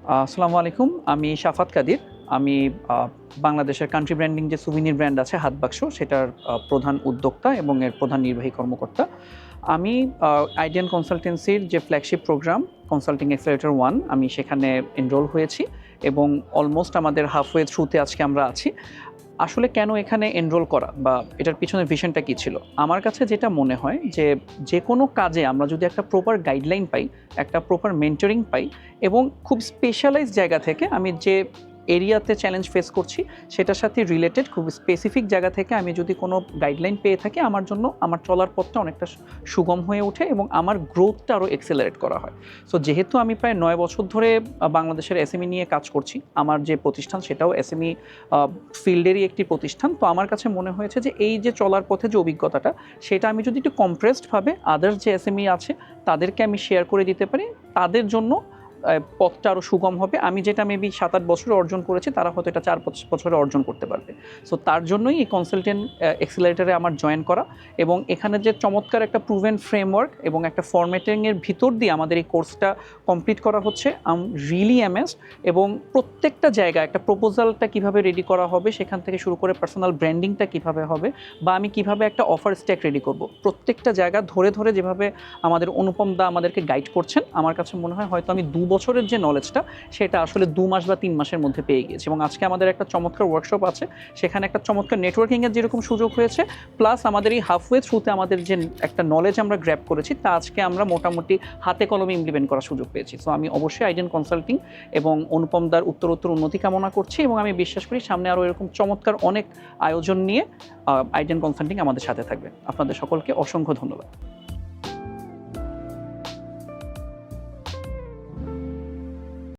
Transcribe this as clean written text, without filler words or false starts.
আসসালামু আলাইকুম। আমি শাফাত কাদির। আমি বাংলাদেশের কান্ট্রি ব্র্যান্ডিং যে সুভিনির ব্র্যান্ড আছে হাতবাক্স, সেটার প্রধান উদ্যোক্তা এবং এর প্রধান নির্বাহী কর্মকর্তা। আমি আইডিয়ান কনসালটেন্সির যে ফ্ল্যাগশিপ প্রোগ্রাম কনসাল্টিং এক্সেলারেটর 1, আমি সেখানে এনরোল হয়েছি এবং অলমোস্ট আমাদের হাফওয়ে থ্রুতে আজকে আমরা আছি। আসলে কেন এখানে এনরোল করা বা এটার পিছনের ভিশনটা কী ছিল? আমার কাছে যেটা মনে হয় যে, যেকোনো কাজে আমরা যদি একটা প্রপার গাইডলাইন পাই, একটা প্রপার মেন্টরিং পাই এবং খুব স্পেশালাইজড জায়গা থেকে আমি যে এরিয়াতে চ্যালেঞ্জ ফেস করছি সেটার সাথে রিলেটেড খুব স্পেসিফিক জায়গা থেকে আমি যদি কোনো গাইডলাইন পেয়ে থাকি, আমার জন্য আমার চলার পথটা অনেকটা সুগম হয়ে ওঠে এবং আমার গ্রোথটা আরও এক্সেলারেট করা হয়। সো যেহেতু আমি প্রায় 9 বছর ধরে বাংলাদেশের এসএমই নিয়ে কাজ করছি, আমার যে প্রতিষ্ঠান সেটাও এসএমই ফিল্ডেরই একটি প্রতিষ্ঠান। তো আমার কাছে মনে হয়েছে যে এই যে চলার পথে যে অভিজ্ঞতাটা, সেটা আমি যদি একটু কম্প্রেসডভাবে আদার্স যে এসএমই আছে তাদেরকে আমি শেয়ার করে দিতে পারি, তাদের জন্য পথটা আরও সুগম হবে। আমি যেটা মেবি 7-8 বছরে অর্জন করেছি, তারা হয়তো এটা 4-5 বছরে অর্জন করতে পারবে। সো তার জন্যই এই কনসালটেন্ট এক্সেলারেটরে আমার জয়েন করা এবং এখানে যে চমৎকার একটা প্রুভেন ফ্রেমওয়ার্ক এবং একটা ফরম্যাটিংয়ের ভিতর দিয়ে আমাদের এই কোর্সটা কমপ্লিট করা হচ্ছে। I'm really amazed. এবং প্রত্যেকটা জায়গায় একটা প্রপোজালটা কীভাবে রেডি করা হবে, সেখান থেকে শুরু করে পার্সোনাল ব্র্যান্ডিংটা কীভাবে হবে বা আমি কীভাবে একটা অফার স্ট্যাক রেডি করব, প্রত্যেকটা জায়গা ধরে ধরে যেভাবে আমাদের অনুপম দা আমাদেরকে গাইড করছেন, আমার কাছে মনে হয় হয়তো আমি 2 বছরের যে নলেজটা সেটা আসলে 2 মাস বা 3 মাসের মধ্যে পেয়ে গিয়েছি। এবং আজকে আমাদের একটা চমৎকার ওয়ার্কশপ আছে, সেখানে একটা চমৎকার নেটওয়ার্কিংয়ের যেরকম সুযোগ হয়েছে, প্লাস আমাদের এই হাফওয়ে থ্রুতে আমাদের যে একটা নলেজ আমরা গ্র্যাব করেছি, তা আজকে আমরা মোটামুটি হাতে কলমে ইমপ্লিমেন্ট করার সুযোগ পেয়েছি। সো আমি অবশ্যই আইডিয়ান কনসাল্টিং এবং অনুপম দার উত্তরোত্তর উন্নতি কামনা করছি এবং আমি বিশ্বাস করি সামনে আরও এরকম চমৎকার অনেক আয়োজন নিয়ে আইডিয়ান কনসাল্টিং আমাদের সাথে থাকবে। আপনাদের সকলকে অসংখ্য ধন্যবাদ।